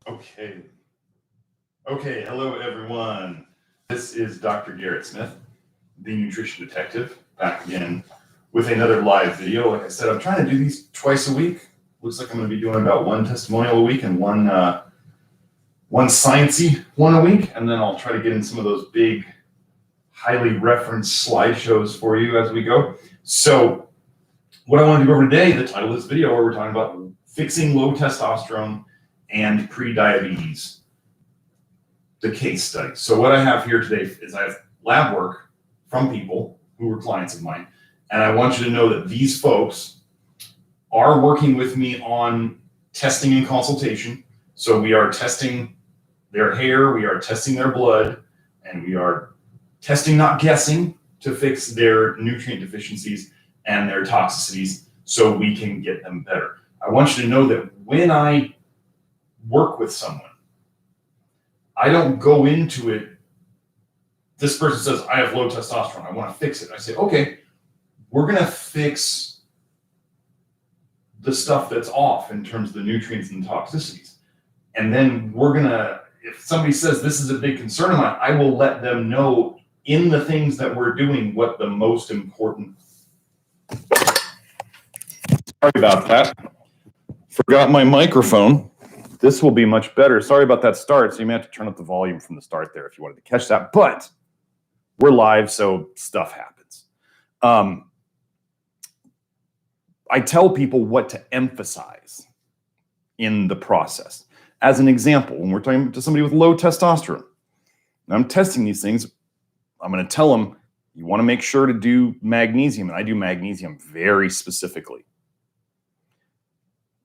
Okay. Okay, hello everyone. This is Dr. Garrett Smith, the Nutrition Detective, back again with another live video. Like I said, I'm trying to do these twice a week. Looks like I'm going to be doing about one testimonial a week and one sciencey one a week, and then I'll try to get in some of those big, highly referenced slideshows for you as we go. So what I want to go over today, the title of this video, where we're talking about fixing low testosterone and pre-diabetes, the case study. So what I have here today is I have lab work from people who were clients of mine, and I want you to know that these folks are working with me on testing and consultation. So we are testing their hair, we are testing their blood, and we are testing, not guessing, to fix their nutrient deficiencies and their toxicities so we can get them better. I want you to know that when I work with someone, I don't go into it, this person says, I have low testosterone, I want to fix it. I say, okay, we're going to fix the stuff that's off in terms of the nutrients and the toxicities. And then we're going to, if somebody says this is a big concern of mine, I will let them know in the things that we're doing what the most important. Sorry about that. Forgot my microphone. This will be much better. Sorry about that start. So you may have to turn up the volume from the start there if you wanted to catch that. But we're live, so stuff happens. I tell people what to emphasize in the process. As an example, when we're talking to somebody with low testosterone, and I'm testing these things, I'm going to tell them, you want to make sure to do magnesium. And I do magnesium very specifically.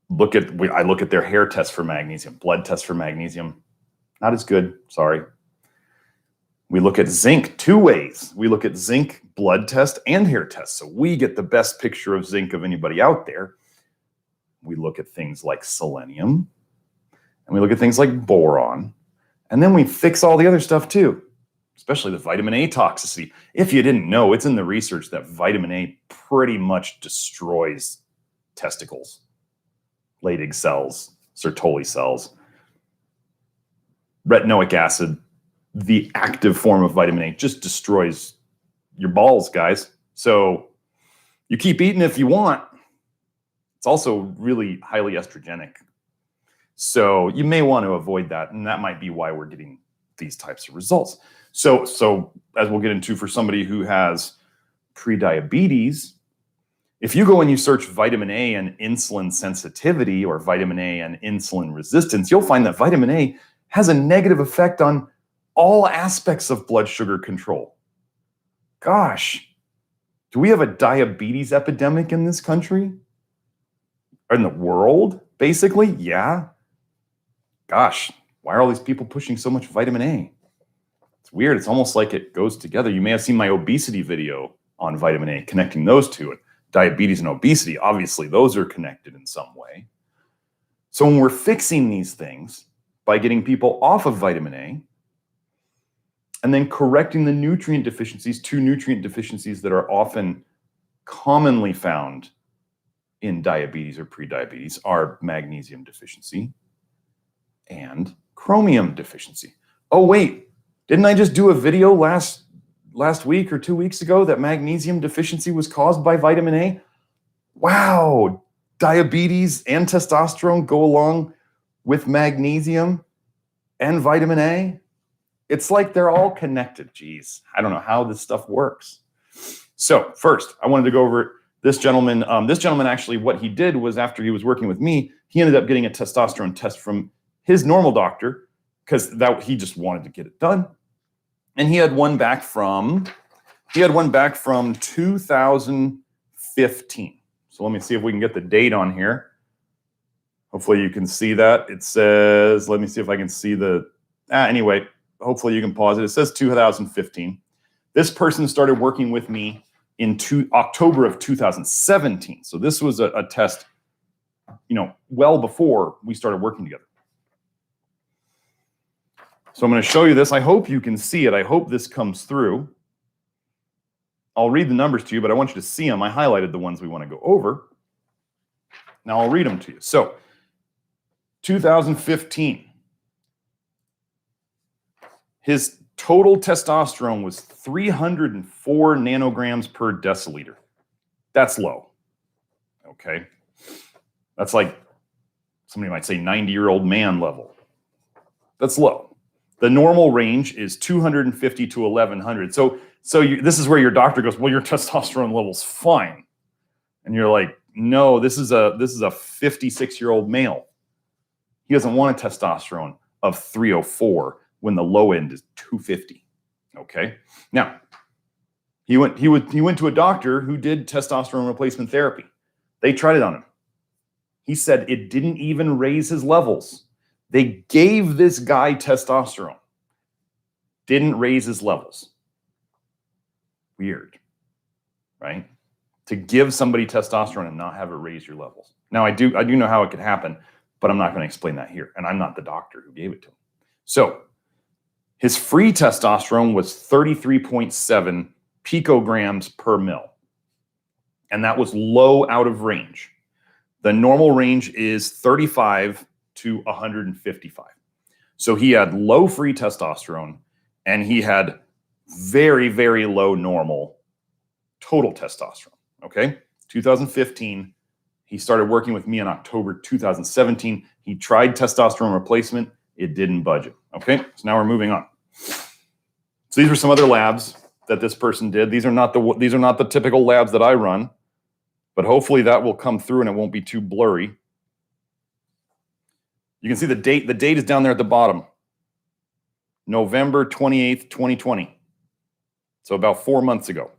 I look at their hair test for magnesium, blood test for magnesium. Not as good, sorry. We look at zinc two ways. We look at zinc blood test and hair test. So we get the best picture of zinc of anybody out there. We look at things like selenium, and we look at things like boron. And then we fix all the other stuff too, especially the vitamin A toxicity. If you didn't know, it's in the research that vitamin A pretty much destroys testicles, Leydig cells, Sertoli cells. Retinoic acid, the active form of vitamin A, just destroys your balls, guys. So you keep eating if you want. It's also really highly estrogenic. So you may want to avoid that, and that might be why we're getting these types of results. So as we'll get into, for somebody who has prediabetes, if you go and you search vitamin A and insulin sensitivity or vitamin A and insulin resistance, you'll find that vitamin A has a negative effect on all aspects of blood sugar control. Gosh, do we have a diabetes epidemic in this country? Or in the world, basically? Yeah. Gosh, why are all these people pushing so much vitamin A? It's weird. It's almost like it goes together. You may have seen my obesity video on vitamin A, connecting those two. Diabetes and obesity, obviously, those are connected in some way. So when we're fixing these things by getting people off of vitamin A and then correcting the nutrient deficiencies, two nutrient deficiencies that are often commonly found in diabetes or prediabetes are magnesium deficiency and chromium deficiency. Oh, wait, didn't I just do a video last week or 2 weeks ago that magnesium deficiency was caused by vitamin A? Wow, diabetes and testosterone go along with magnesium and vitamin A? It's like they're all connected. Geez, I don't know how this stuff works. So first, I wanted to go over this gentleman. This gentleman, actually, what he did was, after he was working with me, he ended up getting a testosterone test from his normal doctor because he just wanted to get it done. And he had one back from 2015. So let me see if we can get the date on here. Hopefully you can see that. It says, let me see if I can see anyway, hopefully you can pause it. It says 2015. This person started working with me in October of 2017. So this was a test, well before we started working together. So I'm going to show you this. I hope you can see it. I hope this comes through. I'll read the numbers to you, but I want you to see them. I highlighted the ones we want to go over. Now I'll read them to you. So 2015, His total testosterone was 304 nanograms per deciliter. That's low. Okay. That's like, somebody might say 90-year-old man level. That's low. The normal range is 250 to 1100. So this is where your doctor goes, well, your testosterone level's fine. And you're like, no, this is a 56-year-old male. He doesn't want a testosterone of 304 when the low end is 250. Okay. Now, he went to a doctor who did testosterone replacement therapy. They tried it on him. He said it didn't even raise his levels. They gave this guy testosterone. Didn't raise his levels. Weird, right? To give somebody testosterone and not have it raise your levels. Now, I do know how it could happen, but I'm not going to explain that here. And I'm not the doctor who gave it to him. So his free testosterone was 33.7 picograms per mil. And that was low out of range. The normal range is 35 to 155. So he had low free testosterone and he had very, very low normal total testosterone. Okay. 2015, he started working with me in October 2017. He tried testosterone replacement. It didn't budge it. Okay. So now we're moving on. So these are some other labs that this person did. These are not the typical labs that I run, but hopefully that will come through and it won't be too blurry. You can see the date. The date is down there at the bottom. November 28th, 2020. So about 4 months ago.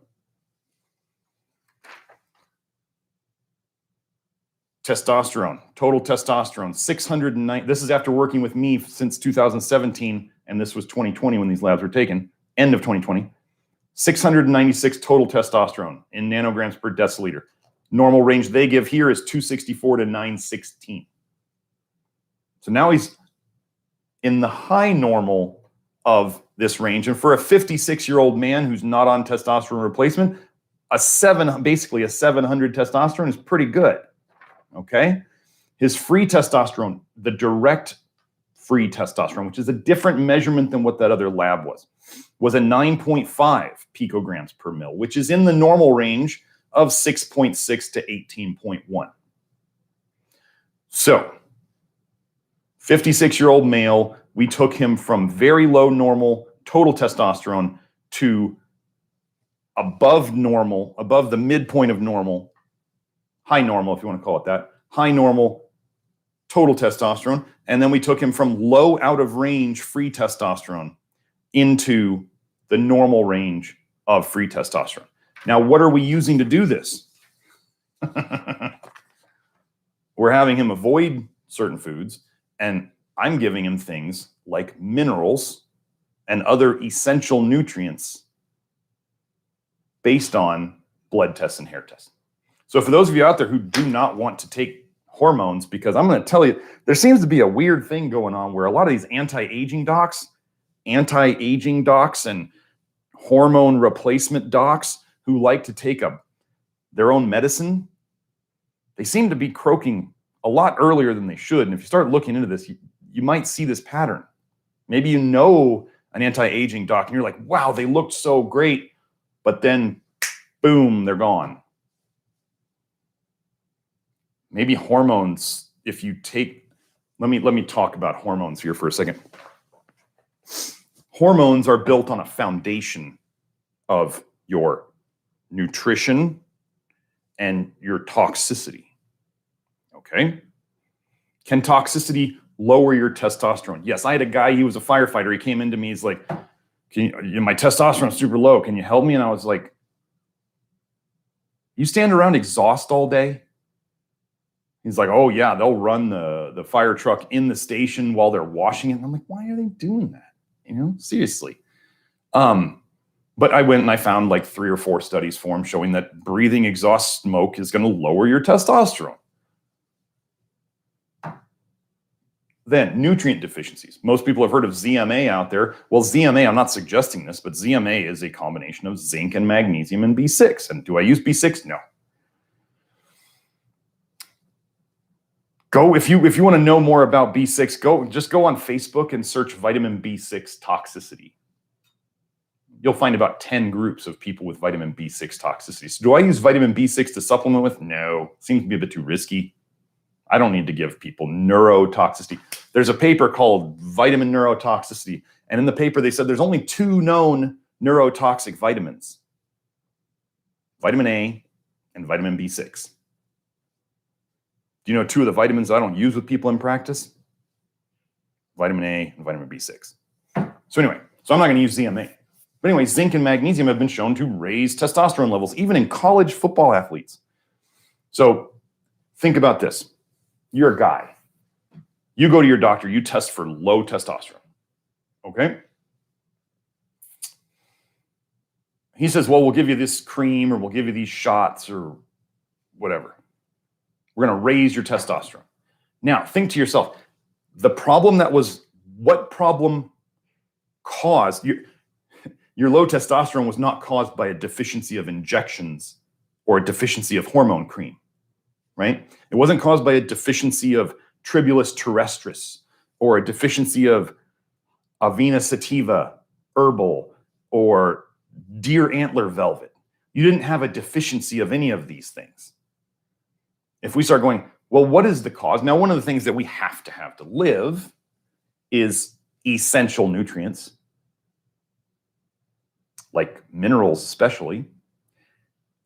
Testosterone, total testosterone, 609. This is after working with me since 2017, and this was 2020 when these labs were taken, end of 2020. 696 total testosterone in nanograms per deciliter. Normal range they give here is 264 to 916. So now he's in the high normal of this range. And for a 56-year-old man who's not on testosterone replacement, basically a 700 testosterone is pretty good. Okay. His free testosterone, the direct free testosterone, which is a different measurement than what that other lab was a 9.5 picograms per mil, which is in the normal range of 6.6 to 18.1. So 56-year-old male, we took him from very low normal total testosterone to above normal, above the midpoint of normal, high normal, if you want to call it that, high normal total testosterone. And then we took him from low out of range free testosterone into the normal range of free testosterone. Now, what are we using to do this? We're having him avoid certain foods, and I'm giving him things like minerals and other essential nutrients based on blood tests and hair tests. So for those of you out there who do not want to take hormones, because I'm going to tell you, there seems to be a weird thing going on where a lot of these anti-aging docs and hormone replacement docs who like to take their own medicine, they seem to be croaking a lot earlier than they should. And if you start looking into this, you might see this pattern. Maybe you know an anti-aging doc and you're like, wow, they looked so great, but then boom, they're gone. Maybe hormones, if you take, let me talk about hormones here for a second. Hormones are built on a foundation of your nutrition and your toxicity. Okay? Can toxicity lower your testosterone? Yes, I had a guy, he was a firefighter. He came into me, he's like, my testosterone is super low. Can you help me? And I was like, you stand around exhaust all day? He's like, oh yeah, they'll run the fire truck in the station while they're washing it. And I'm like, why are they doing that? You know, seriously. But I went and I found like 3 or 4 studies for him showing that breathing exhaust smoke is going to lower your testosterone. Then nutrient deficiencies. Most people have heard of ZMA out there. Well, ZMA, I'm not suggesting this, but ZMA is a combination of zinc and magnesium and B6. And do I use B6? No. If you want to know more about B6, just go on Facebook and search vitamin B6 toxicity. you'll find about 10 groups of people with vitamin B6 toxicity. So do I use vitamin B6 to supplement with? No, seems to be a bit too risky. I don't need to give people neurotoxicity. There's a paper called Vitamin Neurotoxicity. And in the paper, they said there's only 2 known neurotoxic vitamins, vitamin A and vitamin B6. Do you know 2 of the vitamins I don't use with people in practice? Vitamin A and vitamin B6. So anyway, so I'm not going to use ZMA. But anyway, zinc and magnesium have been shown to raise testosterone levels, even in college football athletes. So think about this. You're a guy. You go to your doctor, you test for low testosterone. Okay? He says, well, we'll give you this cream or we'll give you these shots or whatever. We're going to raise your testosterone. Now, think to yourself, the problem that was, what problem caused your low testosterone was not caused by a deficiency of injections or a deficiency of hormone cream, right? It wasn't caused by a deficiency of tribulus terrestris or a deficiency of avena sativa herbal or deer antler velvet. You didn't have a deficiency of any of these things. If we start going, well, what is the cause? Now, one of the things that we have to live is essential nutrients, like minerals especially,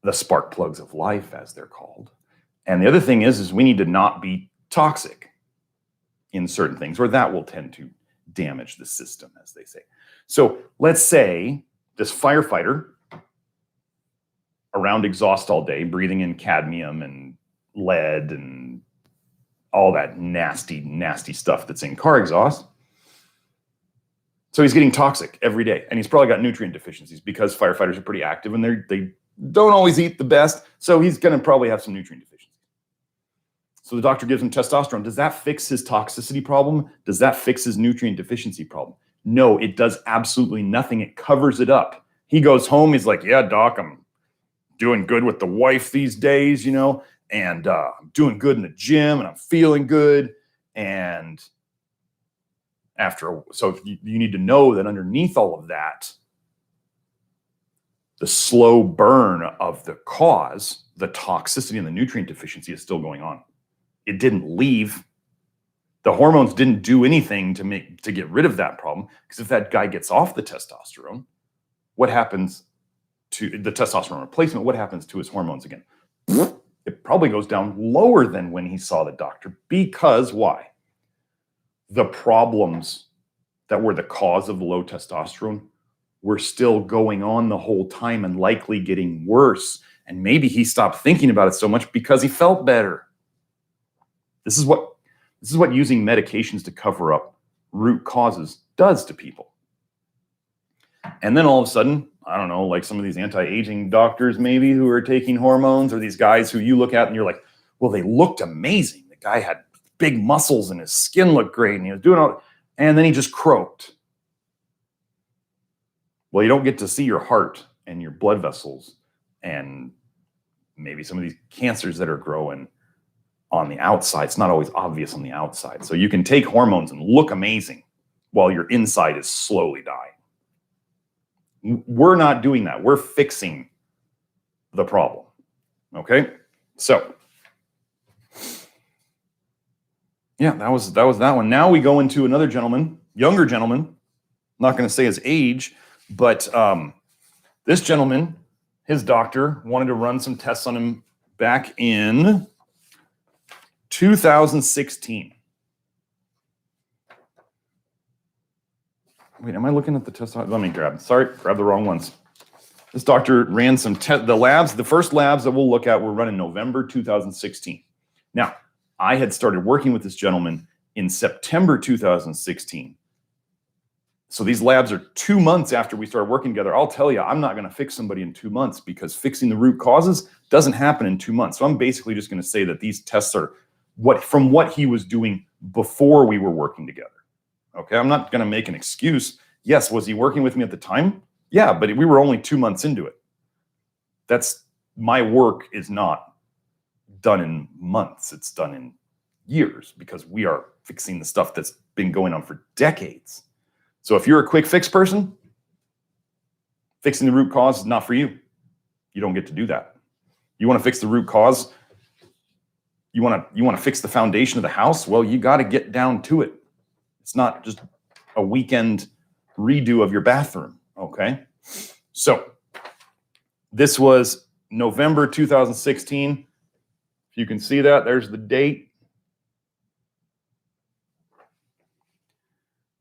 the spark plugs of life, as they're called. And the other thing is we need to not be toxic in certain things, or that will tend to damage the system, as they say. So let's say this firefighter around exhaust all day, breathing in cadmium and lead and all that nasty, nasty stuff that's in car exhaust. So he's getting toxic every day, and he's probably got nutrient deficiencies because firefighters are pretty active and they don't always eat the best. So he's going to probably have some nutrient deficiencies. So the doctor gives him testosterone. Does that fix his toxicity problem? Does that fix his nutrient deficiency problem? No, it does absolutely nothing. It covers it up. He goes home. He's like, yeah, doc, I'm doing good with the wife these days, you know, and I'm doing good in the gym and I'm feeling good. And so you need to know that underneath all of that, the slow burn of the cause, the toxicity and the nutrient deficiency is still going on. It didn't leave. The hormones didn't do anything to get rid of that problem, because if that guy gets off the testosterone, what happens to the testosterone replacement? What happens to his hormones again? It probably goes down lower than when he saw the doctor, because why? The problems that were the cause of the low testosterone were still going on the whole time and likely getting worse. And maybe he stopped thinking about it so much because he felt better. This is what using medications to cover up root causes does to people. And then all of a sudden, I don't know, like some of these anti-aging doctors maybe who are taking hormones, or these guys who you look at and you're like, well, they looked amazing. The guy had big muscles and his skin looked great and he was doing all, and then he just croaked. Well, you don't get to see your heart and your blood vessels and maybe some of these cancers that are growing on the outside. It's not always obvious on the outside. So you can take hormones and look amazing while your inside is slowly dying. We're not doing that. We're fixing the problem. Okay? So yeah, that was that one. Now we go into another gentleman, younger gentleman. I'm not going to say his age, but this gentleman, his doctor wanted to run some tests on him back in 2016. Wait, am I looking at the test? Let me grab the wrong ones. This doctor ran some the first labs that we'll look at were run in November 2016. Now, I had started working with this gentleman in September 2016. So these labs are 2 months after we started working together. I'll tell you, I'm not going to fix somebody in 2 months, because fixing the root causes doesn't happen in 2 months. So I'm basically just going to say that these tests are from what he was doing before we were working together. Okay, I'm not going to make an excuse. Yes, was he working with me at the time? Yeah, but we were only 2 months into it. My work is not done in months. It's done in years, because we are fixing the stuff that's been going on for decades. So if you're a quick fix person, Fixing the root cause is not for you. You don't get to do that. You want to fix the root cause? You want to fix the foundation of the house? Well, you got to get down to it. It's not just a weekend redo of your bathroom, okay? So this was November 2016. If you can see that, there's the date.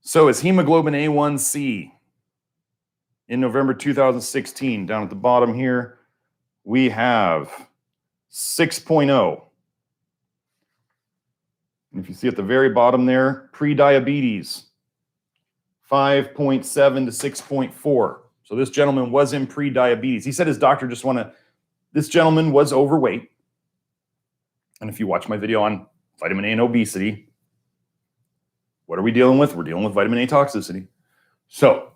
So is hemoglobin A1c in November 2016. Down at the bottom here, we have 6.0. And if you see at the very bottom there, pre-diabetes, 5.7 to 6.4. So this gentleman was in pre-diabetes. He said his doctor just this gentleman was overweight. And if you watch my video on vitamin A and obesity, what are we dealing with? We're dealing with vitamin A toxicity. So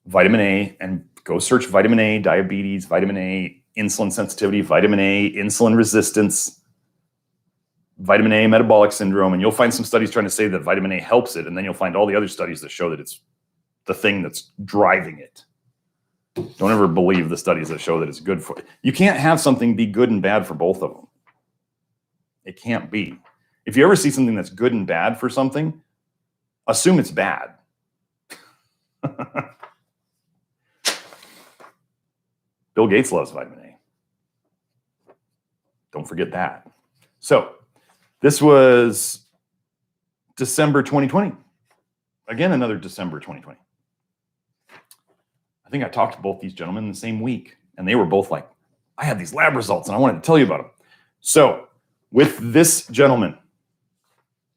vitamin A, and go search vitamin A, diabetes, vitamin A, insulin sensitivity, vitamin A, insulin resistance, vitamin A metabolic syndrome, and you'll find some studies trying to say that vitamin A helps it, and then you'll find all the other studies that show that it's the thing that's driving it. Don't ever believe the studies that show that it's good for it. You can't have something be good and bad for both of them. It can't be. If you ever see something that's good and bad for something, assume it's bad. Bill Gates loves vitamin A. Don't forget that. So this was December 2020. Again, another December 2020. I think I talked to both these gentlemen in the same week, and they were both like, I had these lab results and I wanted to tell you about them. So with this gentleman,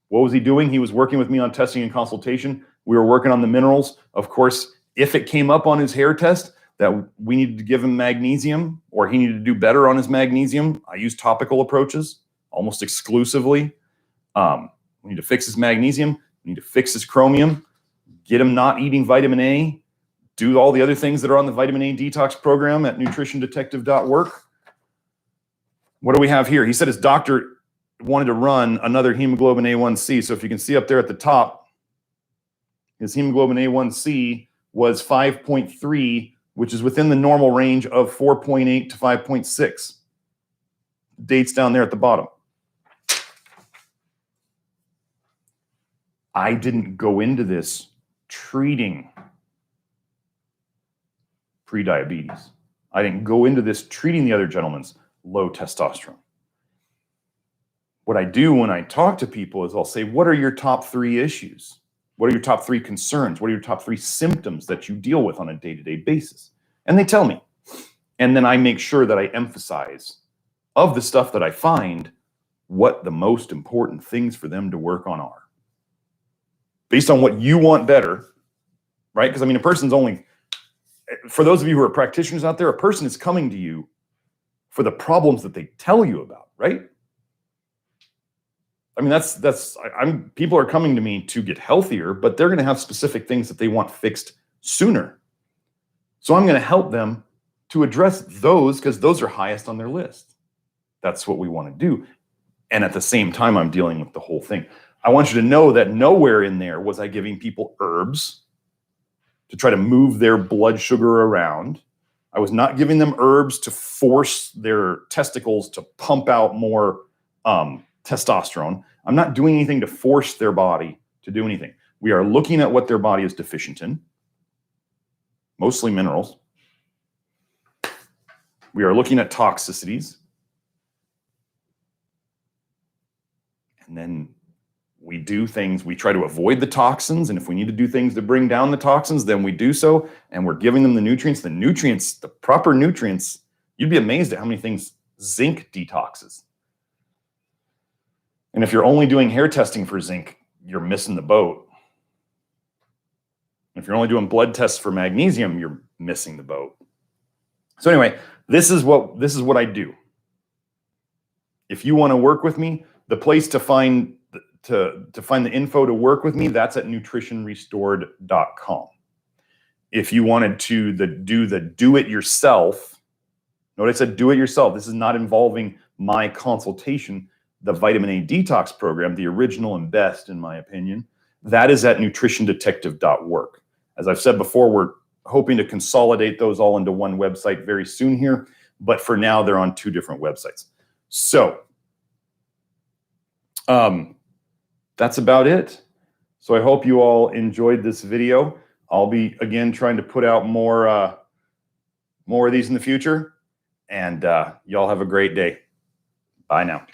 what was he doing? He was working with me on testing and consultation. We were working on the minerals. Of course, if it came up on his hair test that we needed to give him magnesium, or he needed to do better on his magnesium, I use topical approaches almost exclusively. We need to fix his magnesium. We need to fix his chromium, get him not eating vitamin A, do all the other things that are on the vitamin A detox program at nutritiondetective.org. What do we have here? He said his doctor wanted to run another hemoglobin A1c. So if you can see up there at the top, his hemoglobin A1c was 5.3, which is within the normal range of 4.8 to 5.6. Dates down there at the bottom. I didn't go into this treating pre-diabetes. I didn't go into this treating the other gentleman's low testosterone. What I do when I talk to people is I'll say, what are your top 3 issues? What are your top 3 concerns? What are your top 3 symptoms that you deal with on a day-to-day basis? And they tell me. And then I make sure that I emphasize, of the stuff that I find, what the most important things for them to work on are. Based on what you want better, right? Because I mean, a person's only, for those of you who are practitioners out there, a person is coming to you for the problems that they tell you about, right? I mean, people are coming to me to get healthier, but they're going to have specific things that they want fixed sooner. So I'm going to help them to address those because those are highest on their list. That's what we want to do. And at the same time, I'm dealing with the whole thing. I want you to know that nowhere in there was I giving people herbs to try to move their blood sugar around. I was not giving them herbs to force their testicles to pump out more testosterone. I'm not doing anything to force their body to do anything. We are looking at what their body is deficient in, mostly minerals. We are looking at toxicities. And then we do things, we try to avoid the toxins. And if we need to do things to bring down the toxins, then we do so. And we're giving them the nutrients, the proper nutrients. You'd be amazed at how many things zinc detoxes. And if you're only doing hair testing for zinc, you're missing the boat. If you're only doing blood tests for magnesium, you're missing the boat. So anyway, this is what I do. If you want to work with me, the place to find the info to work with me, that's at nutritionrestored.com. If you wanted to do the do-it-yourself, note I said do-it-yourself. This is not involving my consultation. The vitamin A detox program, the original and best, in my opinion, that is at nutritiondetective.org. As I've said before, we're hoping to consolidate those all into one website very soon here. But for now, they're on 2 different websites. So that's about it. So I hope you all enjoyed this video. I'll be, again, trying to put out more of these in the future. And y'all have a great day. Bye now.